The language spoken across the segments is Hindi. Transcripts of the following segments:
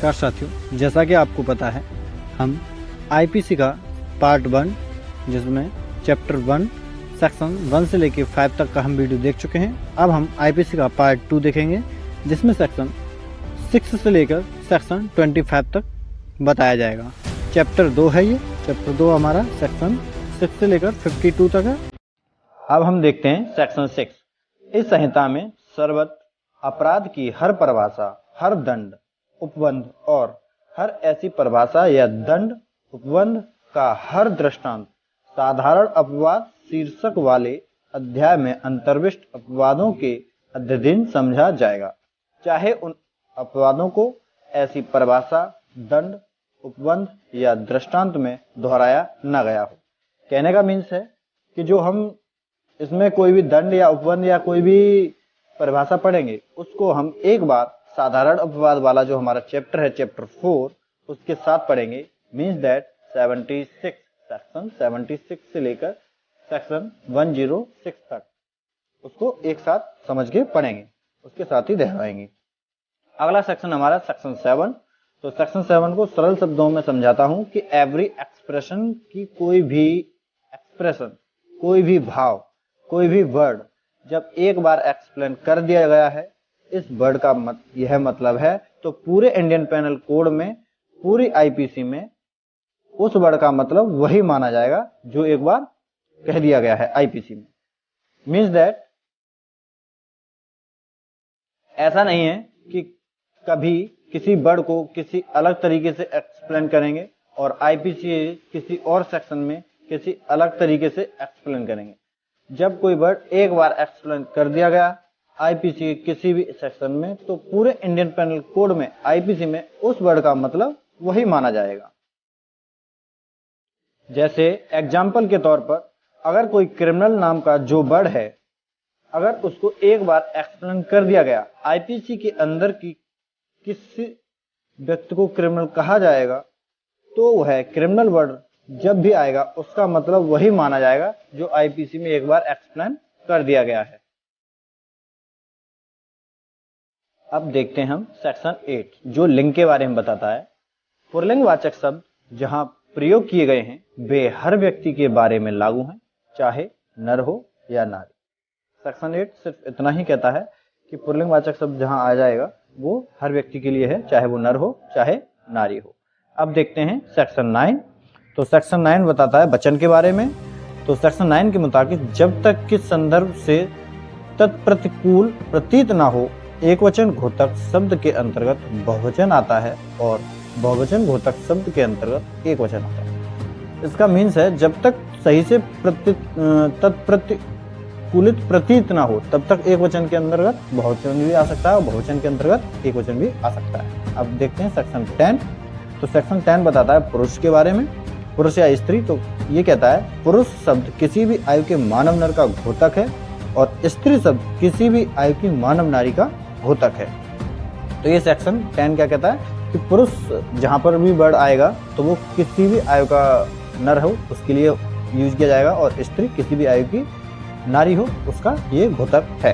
नमस्कार साथियों, जैसा कि आपको पता है हम आईपीसी का पार्ट 1 जिसमें चैप्टर 1 सेक्शन 1 से लेकर 5 तक का हम वीडियो देख चुके हैं। अब हम आईपीसी का पार्ट 2 देखेंगे जिसमें सेक्शन 6 से लेकर सेक्शन 25 तक बताया जाएगा। चैप्टर 2 है ये। चैप्टर 2 हमारा सेक्शन 6 से लेकर 52 तक है। अब हम देखते हैं सेक्शन 6। इस संहिता में सर्वत्र अपराध की हर परिभाषा, हर दंड, उपबंध और हर ऐसी परिभाषा या दंड उपबंध का हर दृष्टांत साधारण अपवाद शीर्षक वाले अध्याय में अंतर्विष्ट अपवादों के अध्ययन समझा जाएगा, चाहे उन अपवादों को ऐसी परिभाषा, दंड, उपबंध या दृष्टांत में दोहराया न गया हो। कहने का मीन्स है कि जो हम इसमें कोई भी दंड या उपबंध या कोई भी परिभाषा पढ़ेंगे उसको हम एक बार साधारण अपवाद वाला जो हमारा चैप्टर है, चैप्टर 4, उसके साथ पढ़ेंगे। मीन्स दैट 76 सेक्शन 76 से लेकर सेक्शन 106 तक उसको एक साथ समझ के पढ़ेंगे, उसके साथ ही दोहराएंगे। अगला सेक्शन हमारा सेक्शन 7। तो सेक्शन 7 को सरल शब्दों में समझाता हूं कि एवरी एक्सप्रेशन की कोई भी एक्सप्रेशन, कोई भी भाव, कोई भी वर्ड जब एक बार एक्सप्लेन कर दिया गया है, इस वर्ड का यह मतलब है, तो पूरे इंडियन पेनल कोड में, पूरी आईपीसी में उस वर्ड का मतलब वही माना जाएगा जो एक बार कह दिया गया है आईपीसी में। मीन्स दैट ऐसा नहीं है कि कभी किसी वर्ड को किसी अलग तरीके से एक्सप्लेन करेंगे और आईपीसी किसी और सेक्शन में किसी अलग तरीके से एक्सप्लेन करेंगे। जब कोई वर्ड एक बार एक्सप्लेन कर दिया गया आईपीसी किसी भी सेक्शन में, तो पूरे इंडियन पेनल कोड में, आईपीसी में उस वर्ड का मतलब वही माना जाएगा। जैसे एग्जाम्पल के तौर पर, अगर कोई क्रिमिनल नाम का जो वर्ड है, अगर उसको एक बार एक्सप्लेन कर दिया गया, आईपीसी के अंदर की किसी व्यक्ति को क्रिमिनल कहा जाएगा, तो वह क्रिमिनल वर्ड जब भी आएगा उसका मतलब वही माना जाएगा जो आईपीसी में एक बार एक्सप्लेन कर दिया गया है। अब देखते हैं हम सेक्शन 8 जो लिंग के बारे में बताता है। पुल्लिंगवाचक शब्द जहां प्रयोग किए गए हैं वे हर व्यक्ति के बारे में लागू हैं, चाहे नर हो या नारी। सेक्शन 8 सिर्फ इतना ही कहता है कि पुल्लिंगवाचक शब्द जहां आ जाएगा वो हर व्यक्ति के लिए है, चाहे वो नर हो चाहे नारी हो। अब देखते हैं सेक्शन 9। तो सेक्शन 9 बताता है वचन के बारे में। तो सेक्शन 9 के मुताबिक जब तक किस संदर्भ से तत्प्रतिकूल प्रतीत ना हो, एक वचन घोतक शब्द के अंतर्गत बहुवचन आता है और बहुवचन घोतक शब्द के अंतर्गत एक वचन आता है। इसका मीन्स है जब तक सही से तत्प्रतिकूलित प्रतीत ना हो तब तक एक वचन के अंतर्गत बहुवचन भी आ सकता है और बहुवचन के अंतर्गत एक वचन भी आ सकता है। अब देखते हैं सेक्शन 10। तो सेक्शन 10 बताता है पुरुष के बारे में, पुरुष या स्त्री। तो ये कहता है पुरुष शब्द किसी भी आयु के मानव नर का घोतक है और स्त्री शब्द किसी भी आयु की मानव नारी का घोतक है। तो ये सेक्शन 10 क्या कहता है कि पुरुष जहां पर भी वर्ड आएगा तो वो किसी भी आयु का नर हो उसके लिए यूज किया जाएगा और स्त्री किसी भी आयु की नारी हो उसका ये घोतक है।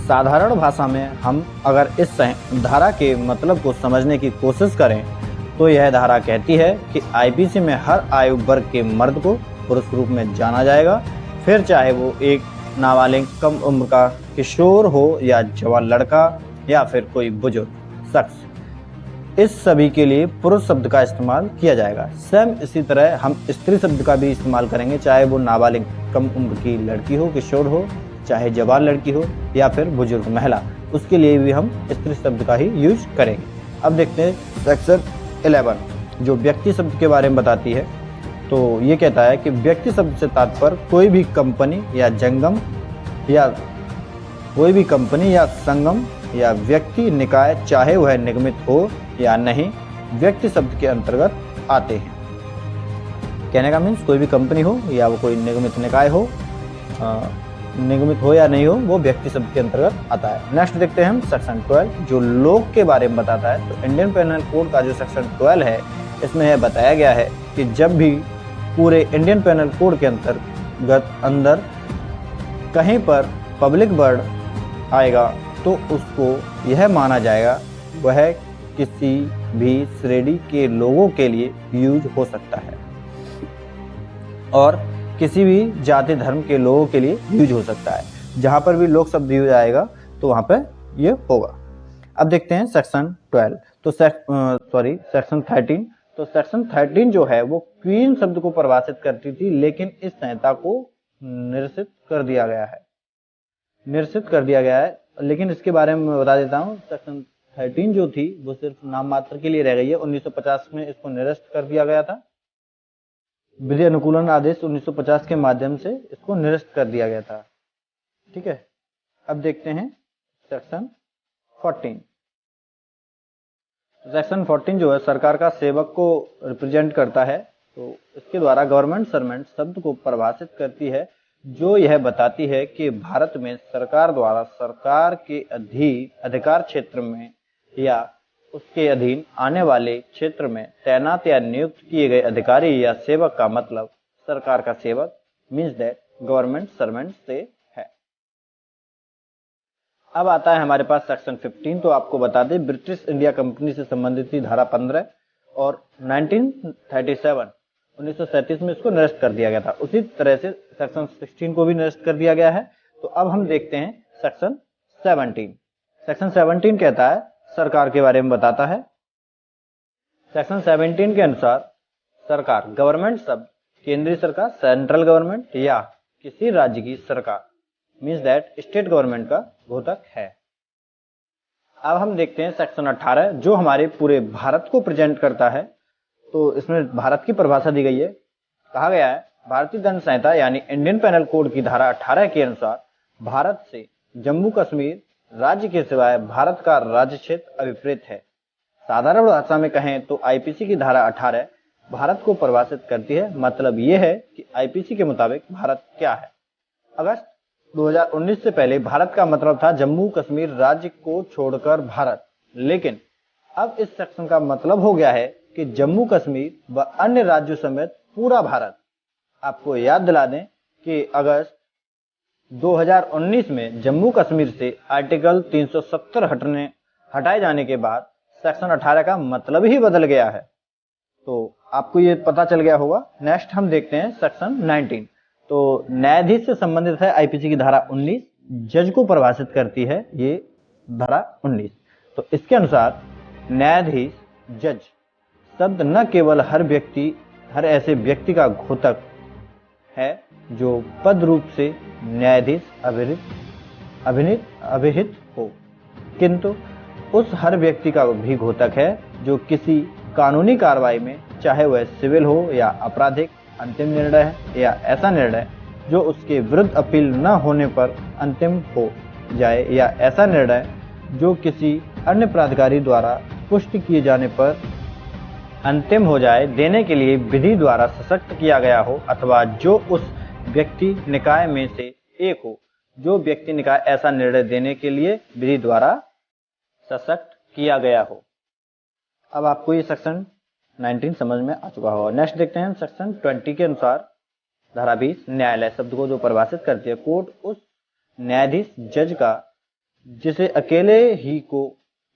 साधारण भाषा में हम अगर इस धारा के मतलब को समझने की कोशिश करें तो यह धारा कहती है कि आईपीसी में हर आयु वर्ग के मर्द को पुरुष रूप में जाना जाएगा, फिर चाहे वो एक नाबालिग कम उम्र का किशोर हो या जवान लड़का या फिर कोई बुजुर्ग शख्स। इस सभी के लिए पुरुष शब्द का इस्तेमाल किया जाएगा। सेम इसी तरह हम स्त्री शब्द का भी इस्तेमाल करेंगे, चाहे वो नाबालिग कम उम्र की लड़की हो, किशोर हो, चाहे जवान लड़की हो या फिर बुजुर्ग महिला, उसके लिए भी हम स्त्री शब्द का ही यूज करेंगे। अब देखते हैं सेक्शन 11 जो व्यक्ति शब्द के बारे में बताती है। तो ये कहता है कि व्यक्ति शब्द से तात्पर्य कोई भी कंपनी या जंगम या कोई भी कंपनी या संगम या व्यक्ति निकाय, चाहे वह निगमित हो या नहीं, व्यक्ति शब्द के अंतर्गत आते हैं। कहने का मीन्स कोई भी कंपनी हो या वो कोई निगमित निकाय हो, निगमित हो या नहीं हो, वो व्यक्ति शब्द के अंतर्गत आता है। नेक्स्ट देखते हैं हम सेक्शन 12 जो लोक के बारे में बताता है। तो इंडियन पेनल कोड का जो सेक्शन 12 है इसमें यह बताया गया है कि जब भी पूरे इंडियन पेनल कोड के अंदर कहीं पर पब्लिक वर्ड आएगा तो उसको यह माना जाएगा वह किसी भी श्रेणी के लोगों के लिए यूज हो सकता है और किसी भी जाति धर्म के लोगों के लिए यूज हो सकता है। जहां पर भी लोग शब्द यूज आएगा तो वहां पे ये होगा। अब देखते हैं सेक्शन 12 तो सेक्शन 13। तो सेक्शन 13 जो है वो क्वीन शब्द को परिभाषित करती थी, लेकिन इस संहिता को निरसित कर दिया गया है। लेकिन इसके बारे में मैं बता देता हूँ, सेक्शन 13 जो थी वो सिर्फ नाम मात्र के लिए रह गई है। 1950 में इसको निरस्त कर दिया गया था। विधि अनुकूलन आदेश 1950 के माध्यम से इसको निरस्त कर दिया गया था। ठीक है, अब देखते हैं सेक्शन 14। सेक्शन 14 जो है सरकार का सेवक को रिप्रेजेंट करता है। तो इसके द्वारा गवर्नमेंट सर्वेंट शब्द को परिभाषित करती है, जो यह बताती है कि भारत में सरकार द्वारा सरकार के अधिकार क्षेत्र में या उसके अधीन आने वाले क्षेत्र में तैनात या नियुक्त किए गए अधिकारी या सेवक का मतलब सरकार का सेवक मीन्स दैट गवर्नमेंट सर्वेंट से है। अब आता है हमारे पास सेक्शन 15। तो आपको बता दें, ब्रिटिश इंडिया कंपनी से संबंधित थी धारा 15 और 1937 में इसको निरस्त कर दिया गया था। उसी तरह से सेक्शन 16 को भी निरस्त कर दिया गया है। तो अब हम देखते हैं सेक्शन 17। सेक्शन 17 कहता है, सरकार के बारे में बताता है। सेक्शन 17 के अनुसार सरकार गवर्नमेंट शब्द केंद्रीय सरकार सेंट्रल गवर्नमेंट या किसी राज्य की सरकार मीन्स दैट स्टेट गवर्नमेंट का घोतक है। अब हम देखते हैं सेक्शन 18 जो हमारे पूरे भारत को प्रेजेंट करता है। तो इसमें भारत की परिभाषा दी गई है। कहा गया है, भारतीय दंड संहिता यानी इंडियन पेनल कोड की धारा 18 के अनुसार भारत से जम्मू कश्मीर राज्य के सिवाय भारत का राज्य क्षेत्र अभिप्रेत है। साधारण भाषा में कहें तो आईपीसी की धारा 18 भारत को परिभाषित करती है। मतलब यह है कि आईपीसी के मुताबिक भारत क्या है। अगस्त 2019 से पहले भारत का मतलब था जम्मू कश्मीर राज्य को छोड़कर भारत, लेकिन अब इस सेक्शन का मतलब हो गया है कि जम्मू कश्मीर व अन्य राज्यों समेत पूरा भारत। आपको याद दिला दें कि अगस्त 2019 में जम्मू कश्मीर से आर्टिकल 370 हटाए जाने के बाद सेक्शन 18 का मतलब ही बदल गया है। तो आपको ये पता चल गया होगा। नेक्स्ट हम देखते हैं सेक्शन 19। तो न्यायाधीश से संबंधित है आईपीसी की धारा 19, जज को परिभाषित करती है ये धारा 19। तो इसके अनुसार न्यायाधीश जज शब्द न केवल हर ऐसे व्यक्ति का घोतक है जो पद रूप से न्यायाधीश अभिहित हो, किंतु उस हर व्यक्ति का भी घोतक है जो किसी कानूनी कार्रवाई में, चाहे वह सिविल हो या आपराधिक, अंतिम निर्णय है या ऐसा निर्णय जो उसके विरुद्ध अपील न होने पर अंतिम हो जाए या ऐसा निर्णय जो किसी अन्य प्राधिकारी द्वारा पुष्टि किए जाने पर अंतिम हो जाए, देने के लिए विधि द्वारा सशक्त किया गया हो, अथवा जो उस व्यक्ति निकाय में से एक हो जो व्यक्ति निकाय ऐसा निर्णय देने के लिए विधि द्वारा सशक्त किया गया हो। अब आपको ये सेक्शन 19 समझ में आ चुका होगा। नेक्स्ट देखते हैं सेक्शन 20 के अनुसार धारा 20 न्यायालय शब्द को जो परिभाषित करती है, कोर्ट उस न्यायाधीश जज का जिसे अकेले ही को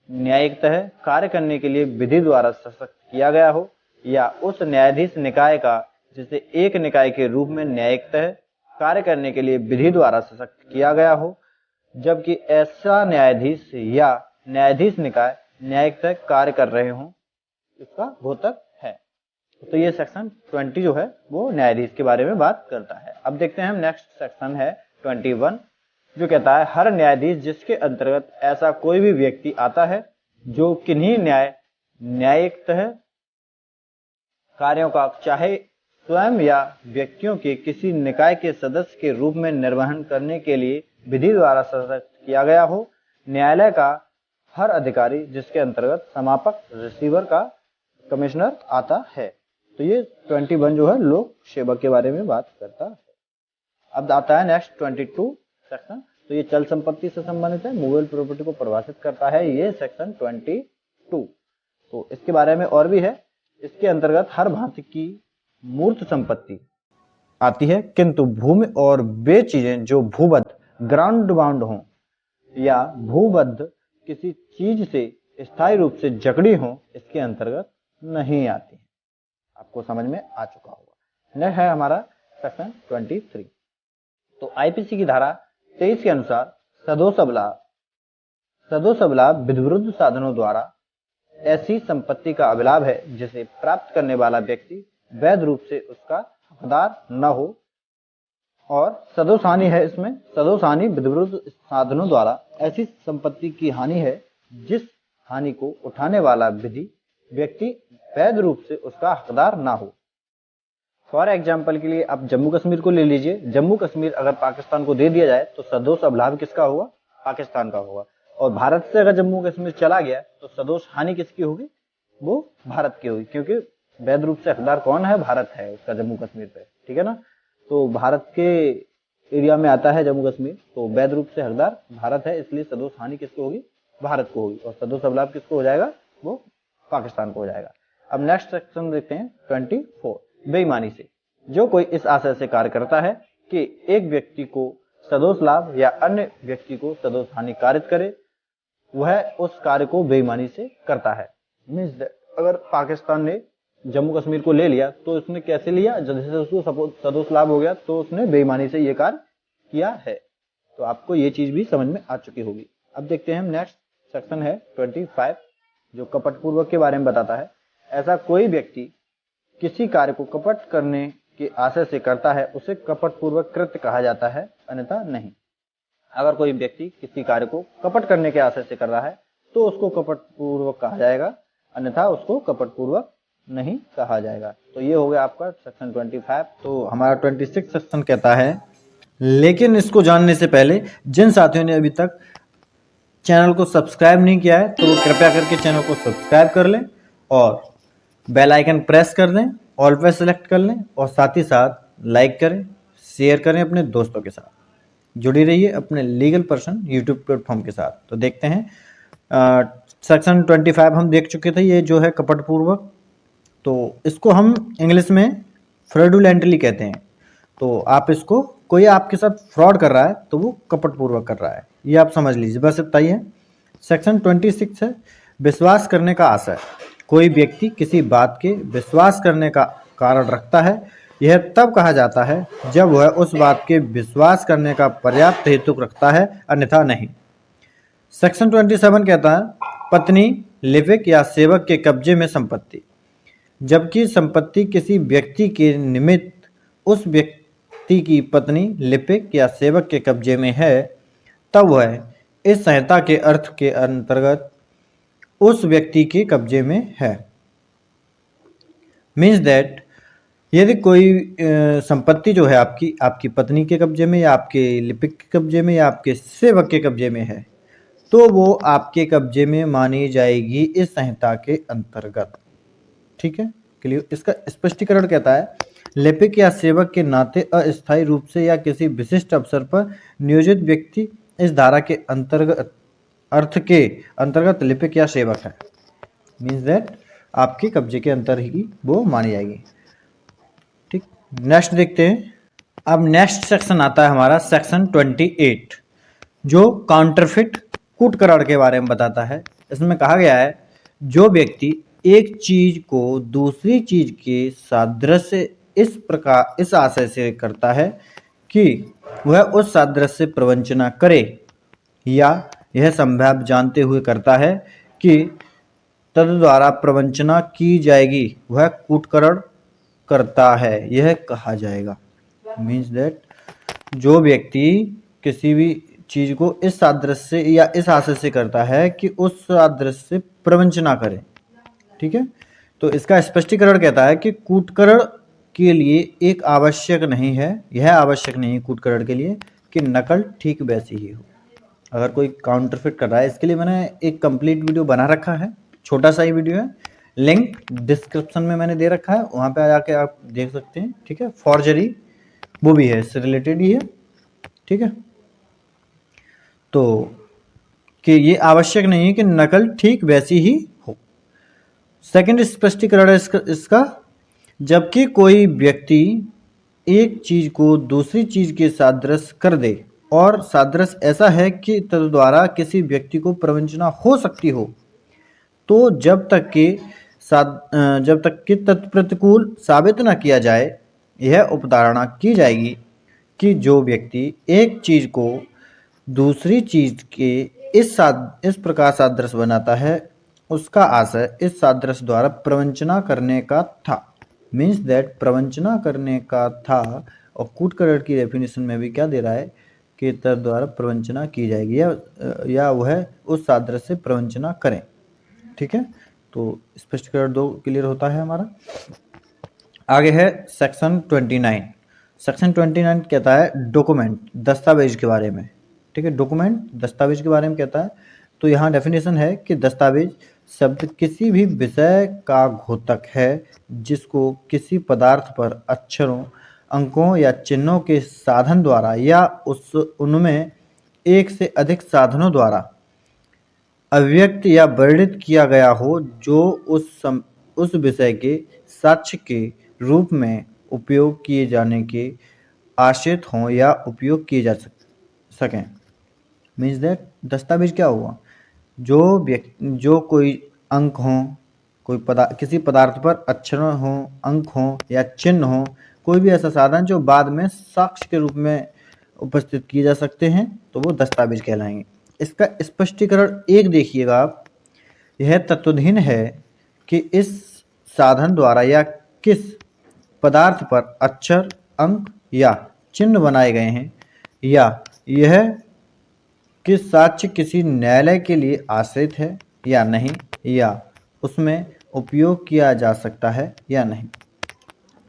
न्यायिकतः कार्य करने के लिए विधि द्वारा सशक्त किया गया हो, या उस न्यायाधीश निकाय का जिसे एक निकाय के रूप में न्यायिकतः कार्य करने के लिए विधि द्वारा सशक्त किया गया हो, जबकि ऐसा न्यायाधीश या न्यायाधीश निकाय न्यायिकतः कार्य कर रहे हों, इसका घोतक है। तो ये सेक्शन 20 जो है वो न्यायाधीश के बारे में बात करता है। अब देखते हैं हम नेक्स्ट सेक्शन है 21 जो कहता है हर न्यायाधीश जिसके अंतर्गत ऐसा कोई भी व्यक्ति आता है जो किन्हीं न्यायिकतः कार्यों का चाहे स्वयं या व्यक्तियों के किसी निकाय के सदस्य के रूप में निर्वहन करने के लिए विधि द्वारा सशक्त किया गया हो। न्यायालय का हर अधिकारी जिसके अंतर्गत समापक, रिसीवर का कमिश्नर आता है। तो ये 21 जो है लोक सेवक के बारे में बात करता है। अब आता है नेक्स्ट 22 सेक्शन। तो ये चल संपत्ति से संबंधित है, मूवेबल प्रॉपर्टी को परिभाषित करता है ये सेक्शन 22। तो इसके बारे में और भी है। इसके अंतर्गत हर भांति की मूर्त संपत्ति आती है, किंतु भूमि और वे चीजें जो भूबद्ध ग्राउंड बाउंड हों या भूबद्ध किसी चीज से स्थायी रूप से जकड़ी हों इसके अंतर्गत नहीं आती है। आपको समझ में आ चुका होगा। नेक्स्ट है हमारा सेक्शन 23। तो आईपीसी की धारा 23 के अनुसार सदोष अभिलाभ विधिविरुद्ध साधनों द्वारा ऐसी संपत्ति का अभिलाभ है जिसे प्राप्त करने वाला व्यक्ति वैध रूप से उसका हकदार न हो, और सदोष हानि है इसमें। सदोष हानि विधिविरुद्ध साधनों द्वारा ऐसी संपत्ति की हानि है जिस हानि को उठाने वाला विधि व्यक्ति वैध रूप से उसका हकदार ना हो। फॉर एग्जाम्पल के लिए आप जम्मू कश्मीर को ले लीजिए। जम्मू कश्मीर अगर पाकिस्तान को दे दिया जाए तो सदोष अभिलाभ किसका होगा? पाकिस्तान का होगा। और भारत से अगर जम्मू कश्मीर चला गया तो सदोष हानि किसकी होगी? वो भारत की होगी, क्योंकि वैध रूप से हकदार कौन है? भारत है उसका जम्मू कश्मीर पे, ठीक है ना। तो भारत के एरिया में आता है जम्मू कश्मीर, तो वैध रूप से हकदार भारत है, इसलिए सदोष हानि किसको होगी? भारत को होगी। और सदोष अभिलाभ किसको हो जाएगा? वो पाकिस्तान को हो जाएगा। अब नेक्स्ट सेक्शन देखते हैं 24। बेईमानी से जो कोई इस आशय से कार्य करता है कि एक व्यक्ति को सदोष लाभ या अन्य व्यक्ति को सदोष हानि कारित करे, वह उस कार्य को बेईमानी से करता है। मीन्स अगर पाकिस्तान ने जम्मू कश्मीर को ले लिया तो उसने कैसे लिया? जैसे उसको सपोज सदोष लाभ हो गया तो उसने बेईमानी से ये कार्य किया है। तो आपको ये चीज भी समझ में आ चुकी होगी। अब देखते हैं नेक्स्ट सेक्शन है 25, जो कपटपूर्वक के बारे में बताता है। ऐसा कोई व्यक्ति किसी कार्य को कपट करने के आशय से करता है उसे कपटपूर्वक कृत्य कहा जाता है, अन्यथा नहीं। अगर कोई व्यक्ति किसी कार्य को कपट करने के आशय से कर रहा है तो उसको कपटपूर्वक कहा जाएगा, अन्यथा उसको कपटपूर्वक नहीं कहा जाएगा। तो ये हो गया आपका सेक्शन 25। तो हमारा 26 सेक्शन कहता है, लेकिन इसको जानने से पहले जिन साथियों ने अभी तक चैनल को सब्सक्राइब नहीं किया है तो वो कृपया करके चैनल को सब्सक्राइब कर लें और बेल आइकन प्रेस कर दें, ऑल पे सेलेक्ट कर लें और साथ ही साथ लाइक करें, शेयर करें अपने दोस्तों के साथ। जुड़ी रहिए अपने लीगल पर्सन यूट्यूब प्लेटफॉर्म के साथ। तो देखते हैं सेक्शन 25 हम देख चुके थे, ये जो है कपटपूर्वक। तो इसको हम इंग्लिश में फ्रॉडुलेंटली कहते हैं। तो आप इसको, कोई आपके साथ फ्रॉड कर रहा है तो वो कपटपूर्वक कर रहा है, ये आप समझ लीजिए, बस इतना ही है। सेक्शन 26 है विश्वास करने का आशय। कोई व्यक्ति किसी बात के विश्वास करने का कारण रखता है, यह तब कहा जाता है जब वह उस बात के विश्वास करने का पर्याप्त हेतु रखता है, अन्यथा नहीं। सेक्शन 27 कहता है पत्नी, लिपिक या सेवक के कब्जे में संपत्ति। जबकि संपत्ति किसी व्यक्ति के निमित्त उस व्यक्ति की पत्नी, लिपिक या सेवक के कब्जे में है, तब वह इस संहिता के अर्थ के अंतर्गत उस व्यक्ति के कब्जे में है। मीन्स दैट यदि कोई संपत्ति जो है आपकी पत्नी के कब्जे में या आपके लिपिक के कब्जे में या आपके सेवक के कब्जे में है, तो वो आपके कब्जे में मानी जाएगी इस संहिता के अंतर्गत। ठीक है, क्लियर। इसका स्पष्टीकरण कहता है लिपिक या सेवक के नाते अस्थायी रूप से या किसी विशिष्ट अवसर पर नियोजित व्यक्ति इस धारा के अंतर्गत अर्थ के अंतर्गत लिपिक या सेवक है। मीन्स दैट आपके कब्जे के अंतर ही वो मानी जाएगी। ठीक, नेक्स्ट देखते हैं। अब नेक्स्ट सेक्शन आता है हमारा सेक्शन 28, जो काउंटरफिट कूटकरण के बारे में बताता है। इसमें कहा गया है जो व्यक्ति एक चीज को दूसरी चीज के सादृश्य इस आशय से करता है कि वह उस सादृश्य से प्रवंचना करे, या यह संभव जानते हुए करता है कि तद द्वारा प्रवंचना की जाएगी, वह कूटकरण करता है, यह कहा जाएगा। मीन्स दैट जो व्यक्ति किसी भी चीज को इस सादृश्य से या इस आशय से करता है कि उस सादृश्य से प्रवंचना करे। ठीक है, तो इसका स्पष्टीकरण कहता है कि कूटकरण के लिए एक आवश्यक नहीं है, यह आवश्यक नहीं है कूटकरण के लिए कि नकल ठीक वैसी ही हो। अगर कोई काउंटरफिट कर रहा है, इसके लिए मैंने एक कंप्लीट वीडियो बना रखा है, छोटा सा ही वीडियो है, लिंक डिस्क्रिप्शन में मैंने दे रखा है, वहाँ पे जाके आप देख सकते हैं। ठीक है, फॉर्जरी वो भी है, इससे रिलेटेड ही है। ठीक है, तो कि ये आवश्यक नहीं है कि नकल ठीक वैसी ही हो। सेकंड स्पष्टीकरण है इसका जबकि कोई व्यक्ति एक चीज को दूसरी चीज के सादृश्य कर दे और सादृश्य ऐसा है कि तद्वारा किसी व्यक्ति को प्रवंचना हो सकती हो, तो जब तक कि तत्प्रतिकूल साबित न किया जाए, यह उपधारणा की जाएगी कि जो व्यक्ति एक चीज को दूसरी चीज के इस प्रकार सादृश्य बनाता है, उसका आशय इस सादृश्य द्वारा प्रवंचना करने का था। मीन्स दैट प्रवंचना करने का था। और कूटकरड़ की डेफिनेशन में भी क्या दे रहा है कि तर्क द्वारा प्रवंचना की जाएगी या वह उस सादृश्य से प्रवंचना करें। ठीक है, तो स्पष्टीकरण 2 क्लियर होता है हमारा। आगे है सेक्शन 29। सेक्शन 29 कहता है डॉक्यूमेंट, दस्तावेज के बारे में। ठीक है, डॉक्यूमेंट दस्तावेज के बारे में कहता है। तो यहाँ डेफिनेशन है कि दस्तावेज शब्द किसी भी विषय का घोतक है जिसको किसी पदार्थ पर अक्षरों, अंकों या चिन्हों के साधन द्वारा या उनमें एक से अधिक साधनों द्वारा अभिव्यक्त या वर्णित किया गया हो, जो उस विषय के साक्ष्य के रूप में उपयोग किए जाने के आश्रित हों या उपयोग किए जा सकें। मीन्स दैट दस्तावेज क्या हुआ, जो कोई अंक हों, किसी पदार्थ पर अक्षर हों, अंक हों या चिन्ह हों, कोई भी ऐसा साधन जो बाद में साक्ष्य के रूप में उपस्थित किए जा सकते हैं, तो वो दस्तावेज कहलाएंगे। इसका स्पष्टीकरण 1 देखिएगा आप। यह तत्वहीन है कि इस साधन द्वारा या किस पदार्थ पर अक्षर, अंक या चिन्ह बनाए गए हैं, या यह कि साक्ष्य किसी न्यायालय के लिए आश्रित है या नहीं, या उसमें उपयोग किया जा सकता है या नहीं।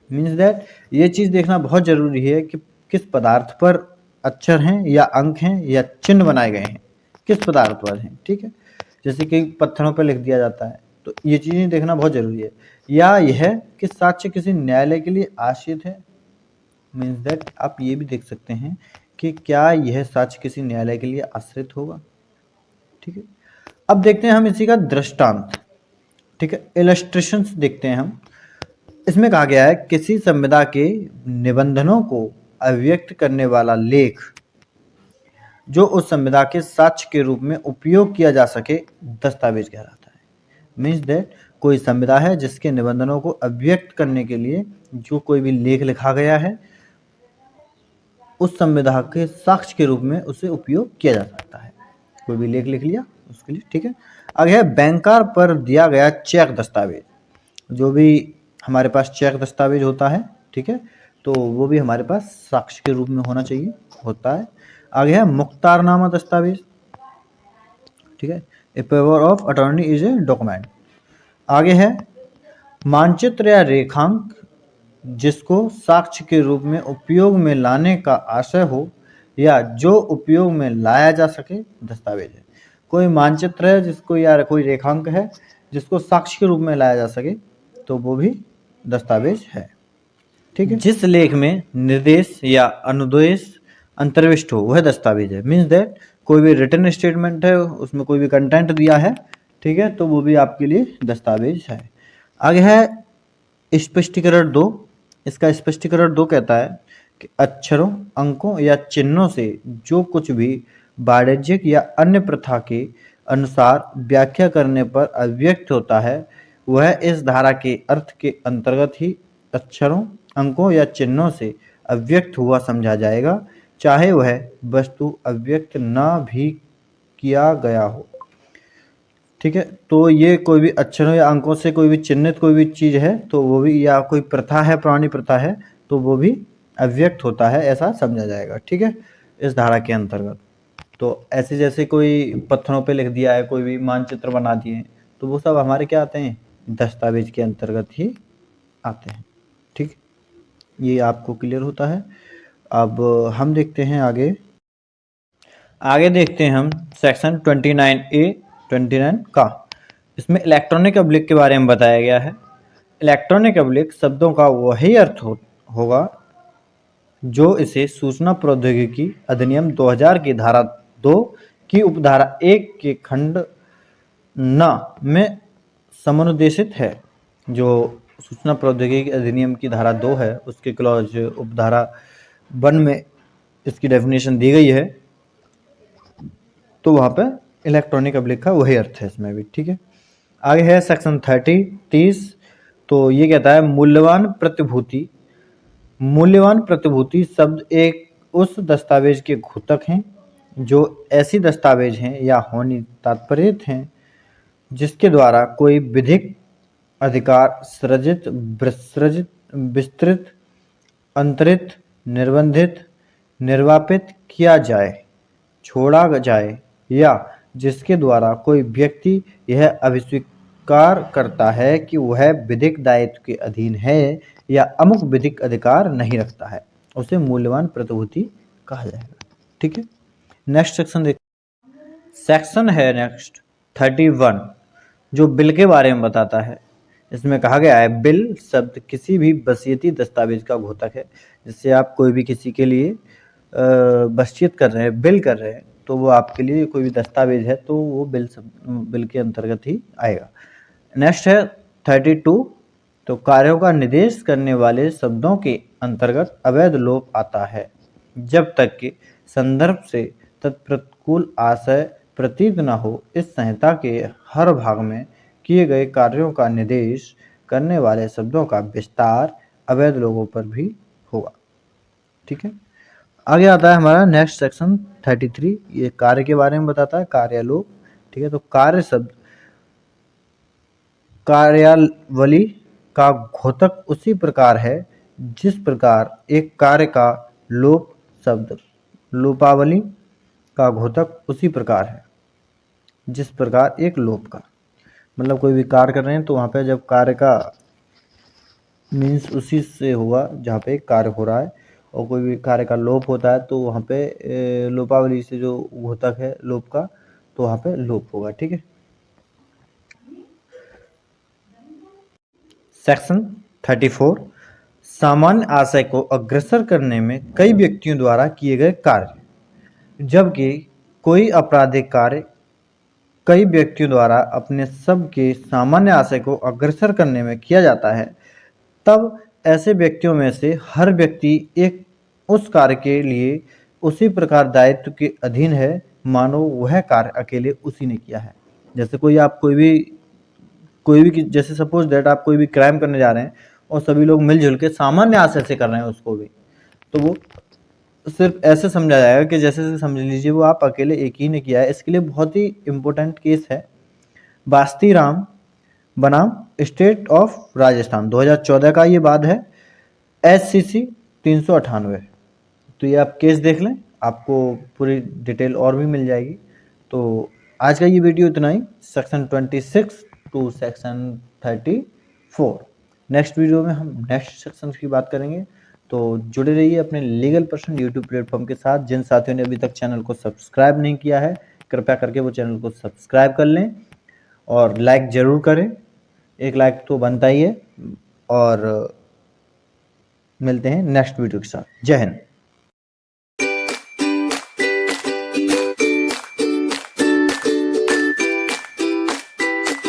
मीन्स दैट ये चीज़ देखना बहुत ज़रूरी है कि किस पदार्थ पर अक्षर हैं या अंक हैं या चिन्ह बनाए गए हैं, किस पदार्थ पर हैं। ठीक है, जैसे कि पत्थरों पर लिख दिया जाता है, तो ये चीज़ें देखना बहुत ज़रूरी है। या यह कि साक्ष्य किसी न्यायालय के लिए आश्रित है। मीन्स दैट आप ये भी देख सकते हैं कि क्या यह साक्ष्य किसी न्यायालय के लिए आश्रित होगा। ठीक है, अब देखते हैं हम इसी का दृष्टांत। ठीक है, इलस्ट्रेशंस देखते हैं हम। इसमें कहा गया है किसी संविदा के निबंधनों को अभिव्यक्त करने वाला लेख जो उस संविदा के साक्ष्य के रूप में उपयोग किया जा सके, दस्तावेज कहलाता है। मीन्स दैट कोई संविदा है जिसके निबंधनों को अभिव्यक्त करने के लिए जो कोई भी लेख लिखा गया है, उस संविदा के साक्ष्य के रूप में उसे उपयोग किया जा सकता है। कोई भी लेख लिख लिया उसके लिए। ठीक है, आगे है बैंकर पर दिया गया चेक दस्तावेज। जो भी हमारे पास चेक दस्तावेज होता है, ठीक है, तो वो भी हमारे पास साक्ष्य के रूप में होना चाहिए, होता है। आगे है मुख्तारनामा दस्तावेज। ठीक है, a power of attorney is a document. आगे है मानचित्र या रेखांक जिसको साक्ष्य के रूप में उपयोग में लाने का आशय हो या जो उपयोग में लाया जा सके, दस्तावेज है। कोई मानचित्र है जिसको या कोई रेखांक है जिसको साक्ष्य के रूप में लाया जा सके, तो वो भी दस्तावेज है। ठीक है, जिस लेख में निर्देश या अनुदेश अंतर्विष्ट हो वह दस्तावेज है। मीन्स दैट कोई भी रिटन स्टेटमेंट है, उसमें कोई भी कंटेंट दिया है, ठीक है, तो वो भी आपके लिए दस्तावेज है। आगे है स्पष्टीकरण 2। इसका स्पष्टीकरण 2 कहता है कि अक्षरों, अंकों या चिन्हों से जो कुछ भी वाणिज्यिक या अन्य प्रथा के अनुसार व्याख्या करने पर अभिव्यक्त होता है, वह इस धारा के अर्थ के अंतर्गत ही अक्षरों, अंकों या चिन्हों से अभिव्यक्त हुआ समझा जाएगा, चाहे वह वस्तु अभिव्यक्त न भी किया गया हो। ठीक है, तो ये कोई भी अक्षरों या अंकों से कोई भी चिन्हित कोई भी चीज़ है, तो वो भी, या कोई प्रथा है, पुरानी प्रथा है, तो वो भी अभिव्यक्त होता है, ऐसा समझा जाएगा। ठीक है, इस धारा के अंतर्गत। तो ऐसे जैसे कोई पत्थरों पे लिख दिया है, कोई भी मानचित्र बना दिए, तो वो सब हमारे क्या आते हैं, दस्तावेज के अंतर्गत ही आते हैं। ठीक, ये आपको क्लियर होता है। अब हम देखते हैं आगे देखते हैं हम सेक्शन 29A 29 का। इसमें इलेक्ट्रॉनिक अब्लिक के बारे में बताया गया है। इलेक्ट्रॉनिक अब्लिक शब्दों का वही अर्थ होगा जो इसे सूचना प्रौद्योगिकी अधिनियम 2000 की धारा 2 की उपधारा 1 के खंड न में समनुदेशित है। जो सूचना प्रौद्योगिकी अधिनियम की धारा 2 है, उसके क्लॉज उपधारा 1 में इसकी डेफिनेशन दी गई है, तो वहाँ पे इलेक्ट्रॉनिक अब्लिक का वही अर्थ है इसमें भी। ठीक है, आगे है सेक्शन 30। तो ये कहता है मूल्यवान प्रतिभूति। मूल्यवान प्रतिभूति शब्द एक उस दस्तावेज के घोतक हैं जो ऐसी दस्तावेज हैं या होनी तात्पर्य हैं जिसके द्वारा कोई विधिक अधिकार सृजित, विसृजित, विस्तृत, अंतरित, निर्बंधित, निर्वापित किया जाए, छोड़ा जाए या जिसके द्वारा कोई व्यक्ति यह अभिस्वीकार करता है कि वह विधिक दायित्व के अधीन है या अमुक विधिक अधिकार नहीं रखता है, उसे मूल्यवान प्रतिभूति कहा जाएगा। ठीक है, नेक्स्ट सेक्शन देख। सेक्शन है नेक्स्ट 31 जो बिल के बारे में बताता है। इसमें कहा गया है बिल शब्द किसी भी वसीयती दस्तावेज का घोतक है। जिससे आप कोई भी किसी के लिए वसीयत कर रहे हैं, बिल कर रहे हैं, तो वो आपके लिए कोई भी दस्तावेज है तो वो बिल के अंतर्गत ही आएगा। नेक्स्ट है 32। तो कार्यों का निर्देश करने वाले शब्दों के अंतर्गत अवैध लोप आता है जब तक कि संदर्भ से तत्प्रतिकूल आशय प्रतीत न हो। इस संहिता के हर भाग में किए गए कार्यों का निर्देश करने वाले शब्दों का विस्तार अवैध लोगों पर भी होगा। ठीक है, आगे आता है हमारा नेक्स्ट सेक्शन 33। ये कार्य के बारे में बताता है, कार्यालोप। ठीक है, तो कार्य शब्द कार्यावली का घोतक उसी प्रकार है जिस प्रकार एक कार्य का लोप शब्द लोपावली का घोतक उसी प्रकार है जिस प्रकार एक लोप का, मतलब कोई भी कार्य कर रहे हैं तो वहाँ पे जब कार्य का मीन्स उसी से होगा जहाँ पे कार्य हो रहा है, और कोई भी कार्य का लोप होता है तो वहाँ पे लोपावली से जो घोतक है लोप का, तो वहाँ पे लोप होगा। ठीक है, सेक्शन 34 सामान्य आशय को अग्रसर करने में कई व्यक्तियों द्वारा किए गए कार्य। जबकि कोई आपराधिक कार्य कई व्यक्तियों द्वारा अपने सब के सामान्य आशय को अग्रसर करने में किया जाता है, तब ऐसे व्यक्तियों में से हर व्यक्ति एक उस कार्य के लिए उसी प्रकार दायित्व के अधीन है मानो वह कार्य अकेले उसी ने किया है। जैसे कोई भी जैसे सपोज दैट आप कोई भी क्राइम करने जा रहे हैं और सभी लोग मिलजुल के सामान्य आशय से कर रहे हैं उसको भी, तो वो सिर्फ ऐसे समझा जाएगा कि जैसे समझ लीजिए वो आप अकेले एक ही ने किया है। इसके लिए बहुत ही इम्पोर्टेंट केस है बास्तीराम बनाम स्टेट ऑफ राजस्थान, 2014 का ये बात है, SCC 398। तो ये आप केस देख लें, आपको पूरी डिटेल और भी मिल जाएगी। तो आज का ये वीडियो इतना ही, section 26 to section 34। Next video में हम नेक्स्ट सेक्शन की बात करेंगे। तो जुड़े रहिए अपने लीगल पर्सन यूट्यूब प्लेटफॉर्म के साथ। जिन साथियों ने अभी तक चैनल को सब्सक्राइब नहीं किया है कृपया करके वो चैनल को सब्सक्राइब कर लें और लाइक ज़रूर करें, एक लाइक तो बनता ही है। और मिलते हैं नेक्स्ट वीडियो के साथ। जय हिंद।